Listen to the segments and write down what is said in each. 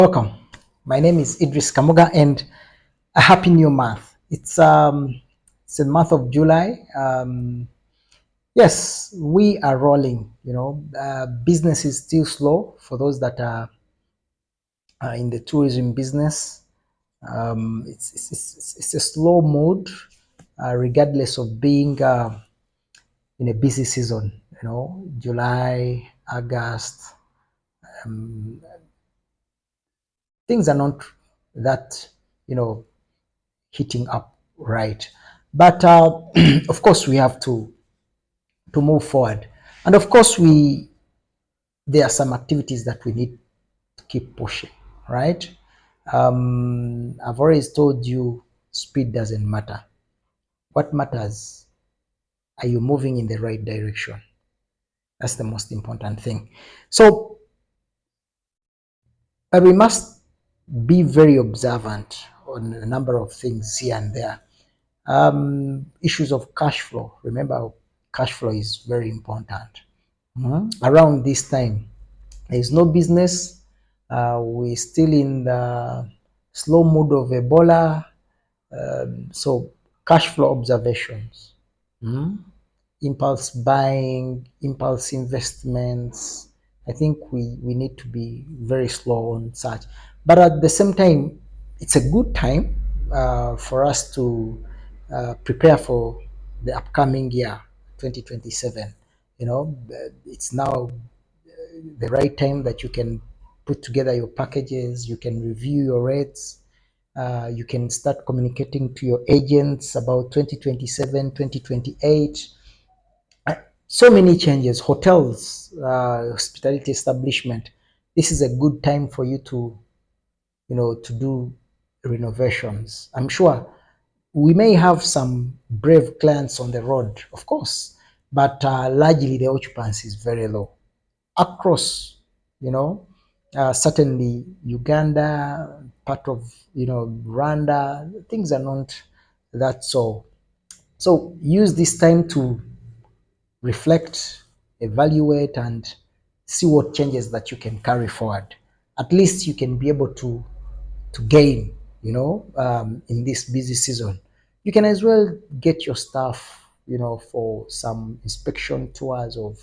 Welcome. My name is Idris Kamuga, and a happy new month. It's the month of July. Yes, we are rolling. Business is still slow for those that are in the tourism business. It's a slow mood, regardless of being in a busy season. July, August, things are not that you know heating up, right? But of course, we have to move forward, and of course, we there are some activities that we need to keep pushing, right? I've always told you, speed doesn't matter. What matters, are you moving in the right direction? That's the most important thing. So, but we must be very observant on a number of things here and there. Issues of cash flow. Remember, cash flow is very important. Around this time, there is no business. We're still in the slow mood of Ebola. So, cash flow observations, impulse buying, impulse investments. I think we need to be very slow on such. But at the same time, it's a good time for us to prepare for the upcoming year, 2027. It's now the right time that you can put together your packages, you can review your rates, you can start communicating to your agents about 2027, 2028. So many changes, hotels, hospitality establishment. This is a good time for you to do renovations. I'm sure we may have some brave clients on the road, of course, but largely the occupancy is very low across, certainly Uganda, part of, Rwanda, things are not that so. So use this time to reflect, evaluate, and see what changes that you can carry forward. At least you can be able to gain, in this busy season. You can as well get your staff, for some inspection tours of,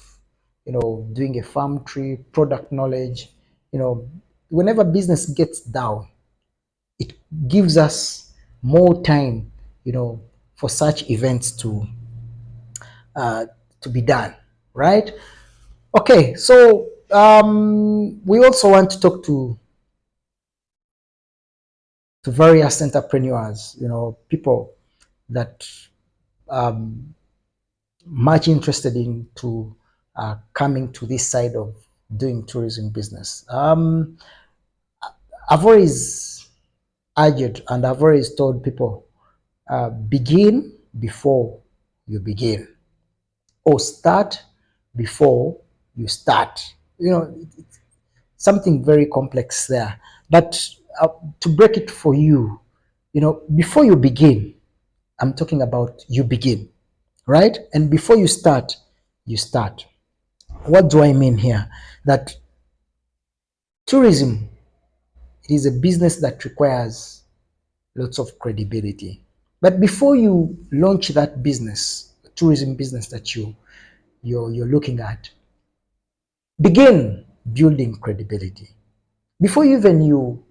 doing a farm trip, product knowledge. Whenever business gets down, it gives us more time, for such events uh, to be done, right? Okay, so we also want to talk to various entrepreneurs, people that um, much interested into coming to this side of doing tourism business. I've always urged and I've always told people, begin before you begin, or start before you start. It's something very complex there. But to break it for you, before you begin, I'm talking about you begin, right? And before you start, you start. What do I mean here? That tourism, it is a business that requires lots of credibility. But before you launch that business, tourism business that you're looking at, begin building credibility. Before you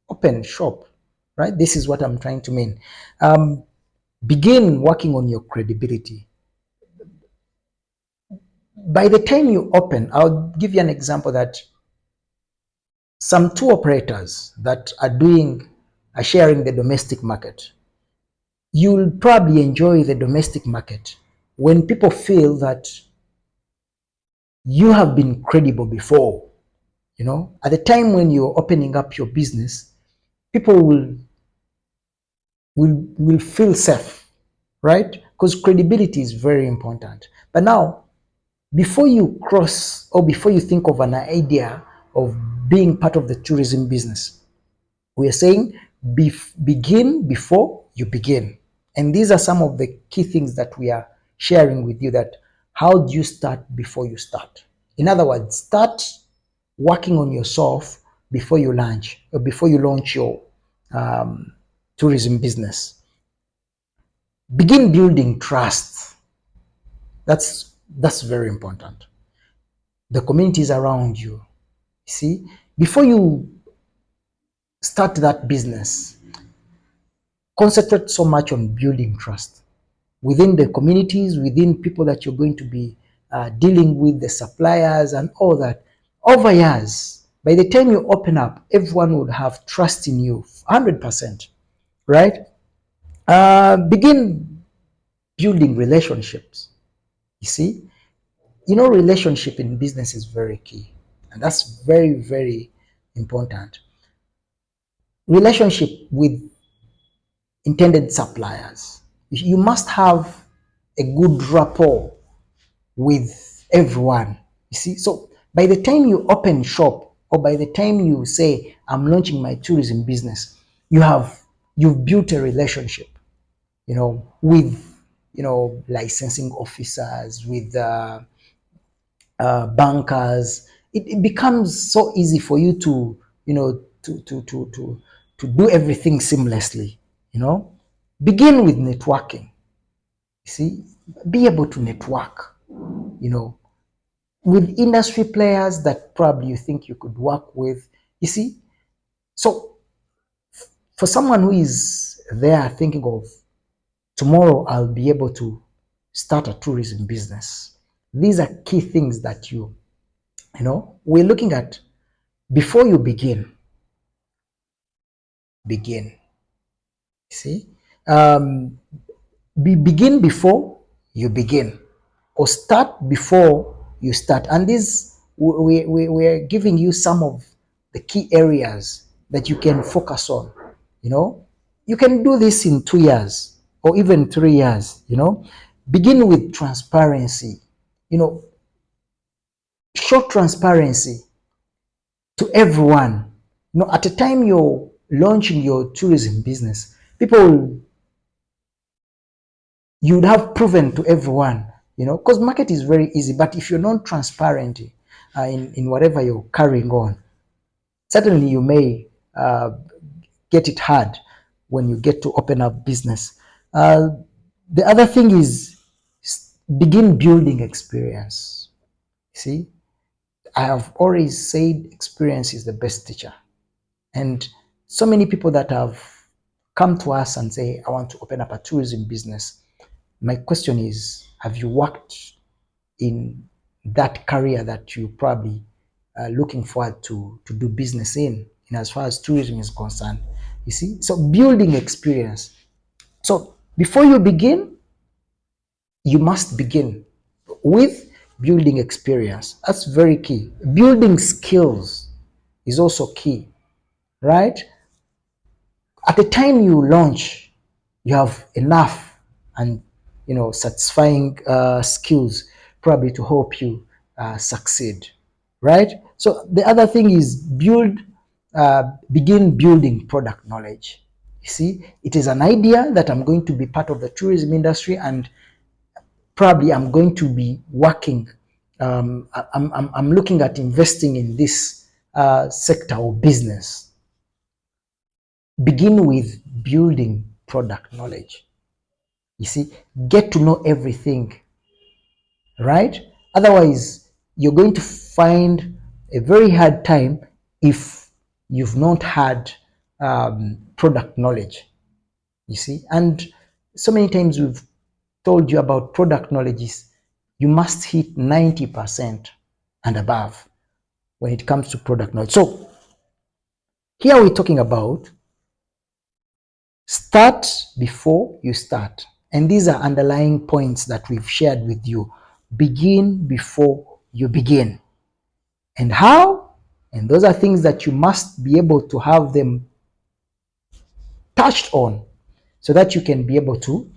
open shop, right? This is what I'm trying to mean. Begin working on your credibility. By the time you open, I'll give you an example that some tour operators that are sharing the domestic market, you'll probably enjoy the domestic market when people feel that you have been credible before. At the time when you're opening up your business, people will feel safe, right? Because credibility is very important. But now, before you cross or before you think of an idea of being part of the tourism business, we are saying begin before you begin. And these are some of the key things that we are sharing with you, that how do you start before you start? In other words, start working on yourself before you launch, or before you launch your um, tourism business. Begin building trust. That's very important. The communities around you. See, before you start that business, concentrate so much on building trust within the communities, within people that you're going to be dealing with, the suppliers and all that. Over years, by the time you open up, everyone would have trust in you 100%, right? Begin building relationships. You see, relationship in business is very key, and that's very, very important. Relationship with intended suppliers. You must have a good rapport with everyone. You see, so by the time you open shop, or by the time you say I'm launching my tourism business, you've built a relationship, with licensing officers, with bankers. It becomes so easy for you to to do everything seamlessly. Begin with networking. You see, be able to network. You know, with industry players that probably you think you could work with. You see, so for someone who is there thinking of tomorrow, I'll be able to start a tourism business. These are key things that we're looking at before you begin. Begin. See, um, begin before you begin, or start before you start. And this we're giving you some of the key areas that you can focus on. You can do this in 2 years or even 3 years. Begin with transparency. Show transparency to everyone. At the time you're launching your tourism business, people, you'd have proven to everyone, because market is very easy. But if you're not transparent in whatever you're carrying on, certainly you may get it hard when you get to open up business. The other thing is begin building experience. See, I have always said experience is the best teacher. And so many people that have come to us and say, I want to open up a tourism business. My question is, have you worked in that career that you probably looking forward to do business in as far as tourism is concerned? You see, so building experience. So before you begin, you must begin with building experience. That's very key. Building skills is also key, right? At the time you launch, you have enough and satisfying skills probably to help you succeed, right? So the other thing is begin building product knowledge. You see, it is an idea that I'm going to be part of the tourism industry, and probably I'm going to be working. I'm looking at investing in this sector or business. Begin with building product knowledge. You see, get to know everything, right? Otherwise, you're going to find a very hard time if you've not had product knowledge. You see, and so many times we've told you about product knowledge is you must hit 90% and above when it comes to product knowledge. So here we're talking about start before you start. And these are underlying points that we've shared with you. Begin before you begin. And how? And those are things that you must be able to have them touched on so that you can be able to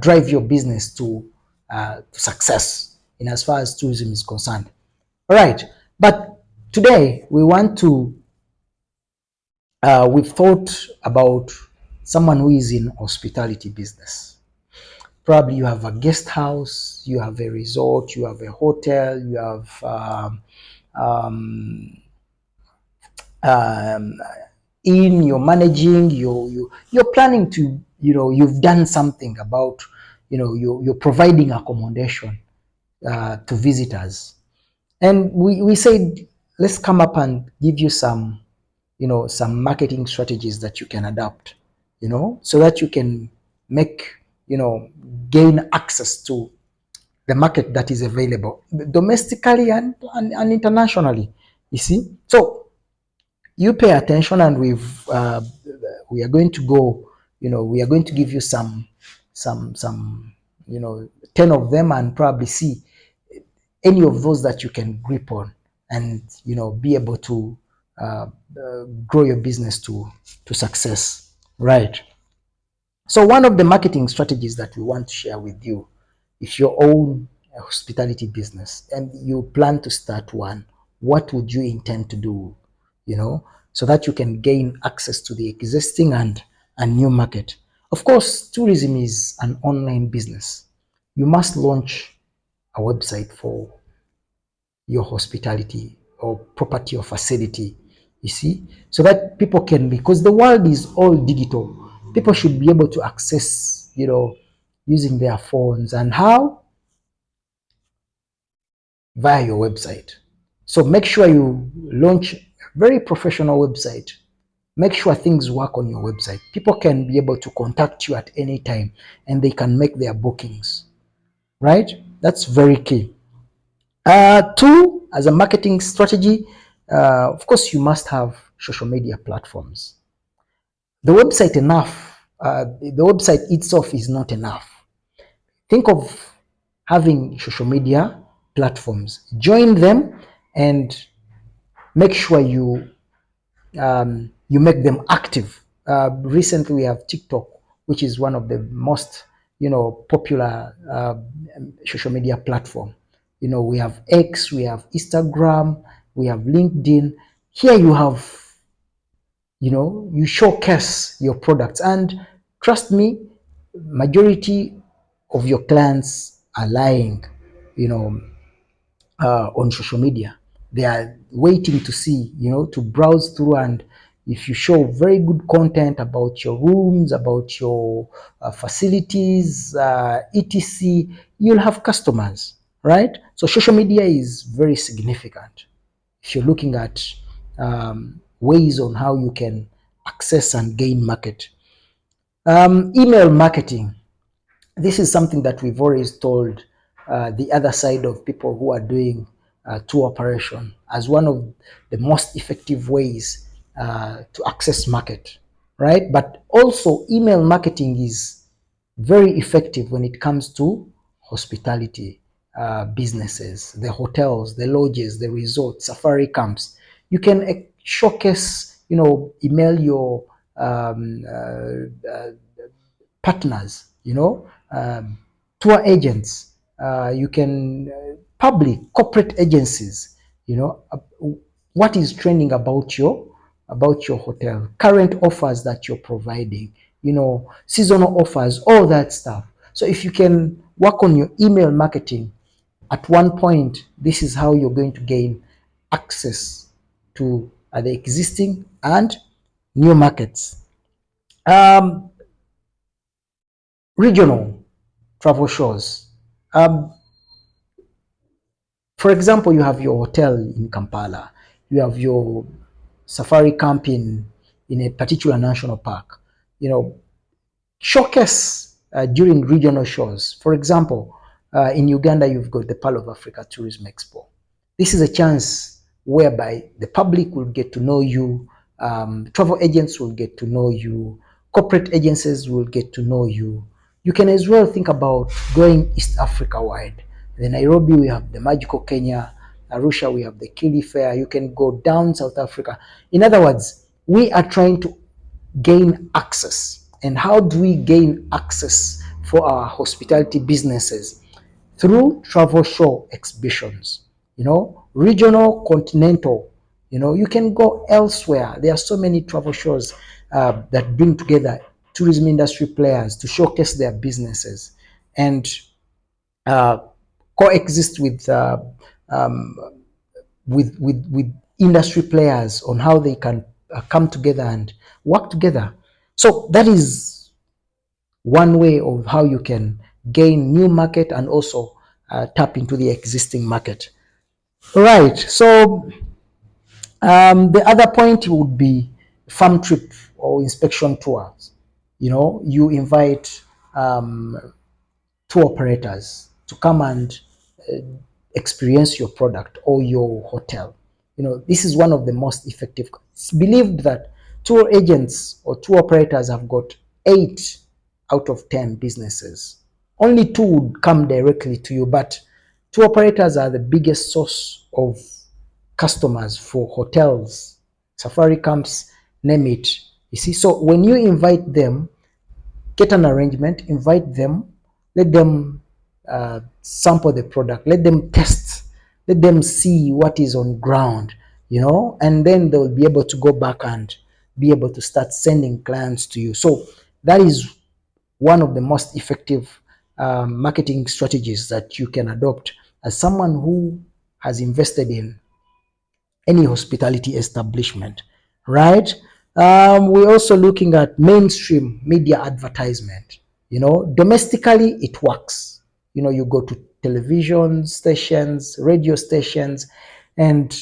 drive your business to success in as far as tourism is concerned. All right. But today we want to we've thought about someone who is in hospitality business. Probably you have a guest house, you have a resort, you have a hotel, you have um, um, in, you're managing, you're planning to, you've done something about, you're providing accommodation to visitors. And we said, let's come up and give you some, some marketing strategies that you can adopt, so that you can make, gain access to the market that is available domestically and internationally. You see, so you pay attention, and we are going to go, we are going to give you some 10 of them, and probably see any of those that you can grip on, and be able to grow your business to success, right? So one of the marketing strategies that we want to share with you, if you own a hospitality business and you plan to start one, what would you intend to do, so that you can gain access to the existing and new market? Of course, tourism is an online business. You must launch a website for your hospitality or property or facility, you see, so that people can, because the world is all digital, people should be able to access, using their phones. And how? Via your website. So make sure you launch a very professional website. Make sure things work on your website. People can be able to contact you at any time, and they can make their bookings, right? That's very key. Two, as a marketing strategy, of course, you must have social media platforms. The website the website itself is not enough. Think of having social media platforms. Join them and make sure you make them active. Recently, we have TikTok, which is one of the most popular social media platform. We have X, we have Instagram, we have LinkedIn. Here you have, you showcase your products, and trust me, majority of your clients are lying, you know, on social media. They are waiting to see, to browse through, and if you show very good content about your rooms, about your facilities, etc., you'll have customers, right? So social media is very significant if you're looking at ways on how you can access and gain market. Email marketing, this is something that we've always told the other side of people who are doing tour operation as one of the most effective ways to access market, right? But also email marketing is very effective when it comes to hospitality businesses, the hotels, the lodges, the resorts, safari camps. You can showcase, email your partners, tour agents, you can public corporate agencies, what is trending about your hotel, current offers that you're providing, seasonal offers, all that stuff. So if you can work on your email marketing at one point, this is how you're going to gain access to the existing and new markets. Um, Regional travel shows. For example, you have your hotel in Kampala, you have your safari camp in a particular national park. Showcase during regional shows. For example, in Uganda, you've got the Pearl of Africa Tourism Expo. This is a chance whereby the public will get to know you, travel agents will get to know you, corporate agencies will get to know you. You can as well think about going East Africa wide. In Nairobi, we have the Magical Kenya. Arusha, we have the Kili Fair. You can go down South Africa. In other words, we are trying to gain access. And how do we gain access for our hospitality businesses? Through travel show exhibitions, regional, continental. You can go elsewhere. There are so many travel shows that bring together tourism industry players to showcase their businesses and uh, coexist with um, with industry players on how they can come together and work together. So that is one way of how you can gain new market and also tap into the existing market. Right. So the other point would be farm trip or inspection tours. You invite tour operators to come and experience your product or your hotel. This is one of the most effective. It's believed that tour agents or tour operators have got 8 out of 10 businesses. Only 2 would come directly to you, but tour operators are the biggest source of customers for hotels, safari camps, name it. You see, so when you invite them, get an arrangement, invite them, let them sample the product, let them test, let them see what is on ground, and then they'll be able to go back and be able to start sending clients to you. So that is one of the most effective marketing strategies that you can adopt as someone who has invested in any hospitality establishment, right? We're also looking at mainstream media advertisement. Domestically, it works. You go to television stations, radio stations, and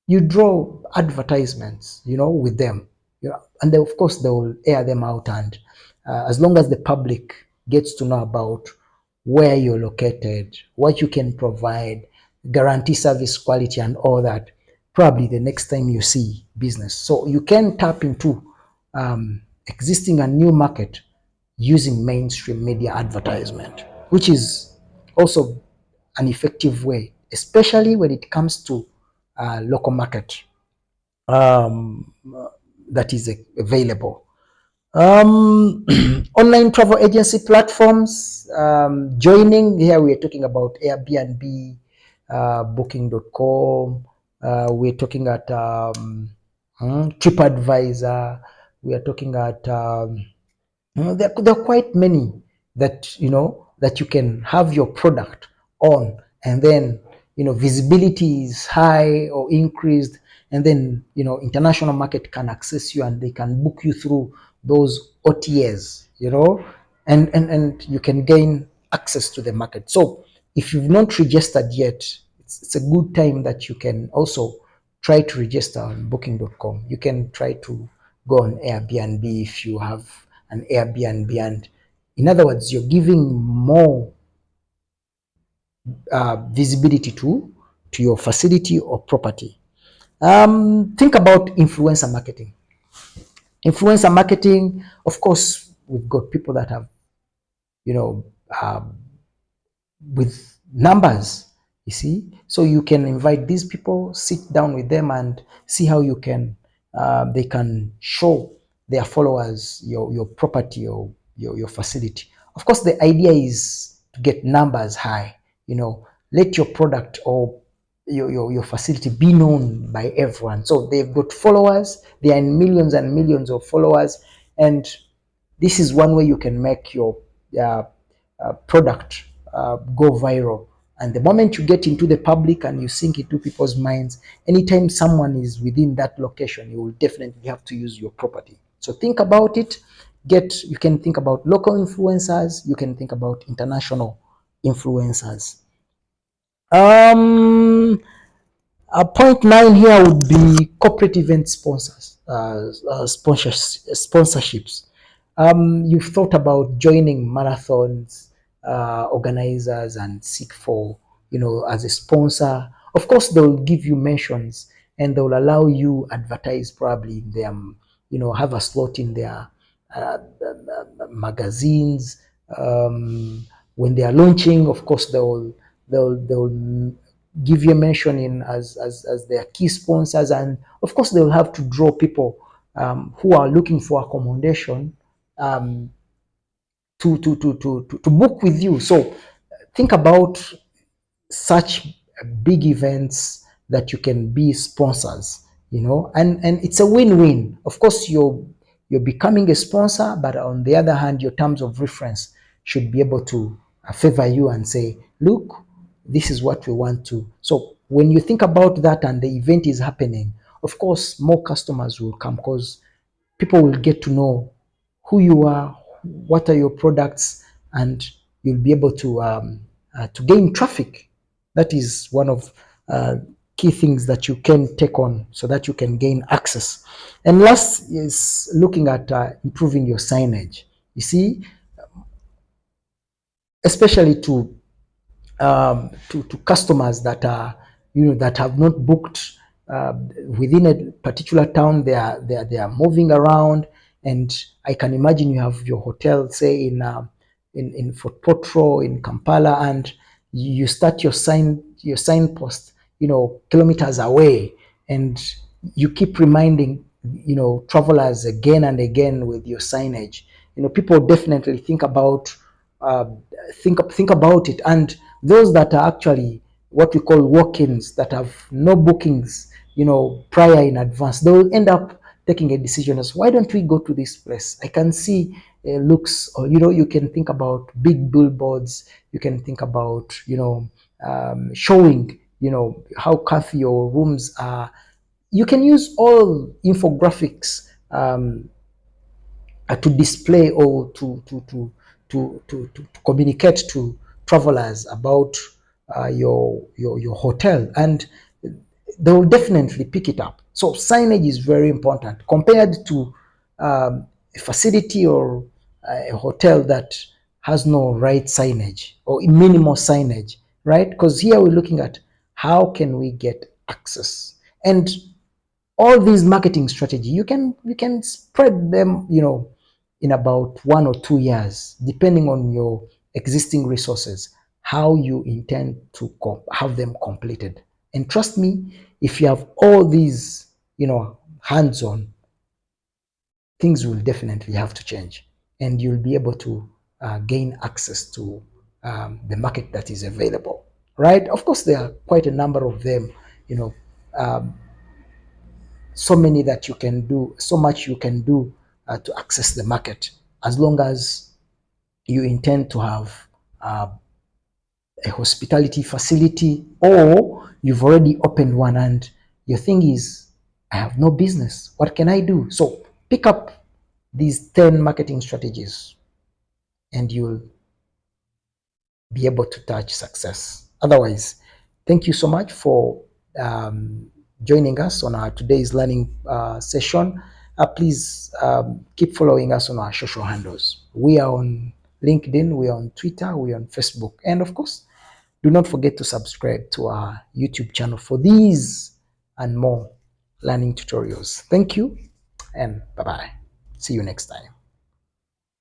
you draw advertisements, with them. And then, of course, they will air them out. And as long as the public gets to know about where you're located, what you can provide, guarantee service quality, and all that, probably the next time you see business. So you can tap into existing and new market using mainstream media advertisement, which is also an effective way, especially when it comes to local market um, that is available. Online travel agency platforms, joining here, we are talking about Airbnb, booking.com, we're talking at TripAdvisor, we are talking at there are quite many that you can have your product on, and then visibility is high or increased, and then international market can access you and they can book you through those OTAs, and you can gain access to the market. So if you've not registered yet, it's a good time that you can also try to register on booking.com. You can try to go on Airbnb if you have an Airbnb, and in other words, you're giving more visibility to your facility or property. Think about influencer marketing. Influencer marketing, of course, we've got people that have, with numbers, you see. So you can invite these people, sit down with them, and see how you can they can show their followers your property or your facility. Of course, the idea is to get numbers high. Let your product or your facility be known by everyone. So they've got followers, they are in millions and millions of followers, and this is one way you can make your product go viral. And the moment you get into the public and you sink into people's minds, anytime someone is within that location, you will definitely have to use your property. So think about it. You can think about local influencers, you can think about international influencers. Point 9 here would be corporate event sponsorships. You've thought about joining marathons, organizers, and seek for, as a sponsor. Of course, they'll give you mentions and they'll allow you advertise probably in their, have a slot in their magazines. When they are launching, of course, they'll give you a mention in as their key sponsors, and of course they will have to draw people who are looking for accommodation um, to book with you. So think about such big events that you can be sponsors, and it's a win-win. Of course, you're becoming a sponsor, but on the other hand, your terms of reference should be able to favor you and say, look, this is what we want to. So when you think about that and the event is happening, of course, more customers will come because people will get to know who you are, what are your products, and you'll be able to gain traffic. That is one of key things that you can take on so that you can gain access. And last is looking at improving your signage. You see, especially to customers that are, that have not booked uh, within a particular town. They are moving around, and I can imagine you have your hotel, say in Fort Potro in Kampala, and you start your signpost, kilometers away, and you keep reminding travelers again and again with your signage. People definitely uh, think about it. And those that are actually what we call walk-ins, that have no bookings prior in advance, they'll end up taking a decision as, why don't we go to this place? I can see looks, or you can think about big billboards, you can think about showing how comfy your rooms are. You can use all infographics to display, or to communicate to travelers about your hotel, and they will definitely pick it up. So signage is very important compared to a facility or a hotel that has no right signage or minimal signage, right? Because here we're looking at how can we get access. And all these marketing strategy, you can spread them in about 1 or 2 years, depending on your existing resources, how you intend to have them completed. And trust me, if you have all these hands on, things will definitely have to change, and you'll be able to gain access to the market that is available, right? Of course, there are quite a number of them, you know um, so many that you can do, so much you can do to access the market, as long as you intend to have uh, a hospitality facility, or you've already opened one and your thing is, I have no business, what can I do? So pick up these 10 marketing strategies and you'll be able to touch success. Otherwise, thank you so much for joining us on our today's learning session. Please keep following us on our social handles. We are on LinkedIn, we are on Twitter, we are on Facebook, and of course, do not forget to subscribe to our YouTube channel for these and more learning tutorials. Thank you, and bye bye. See you next time.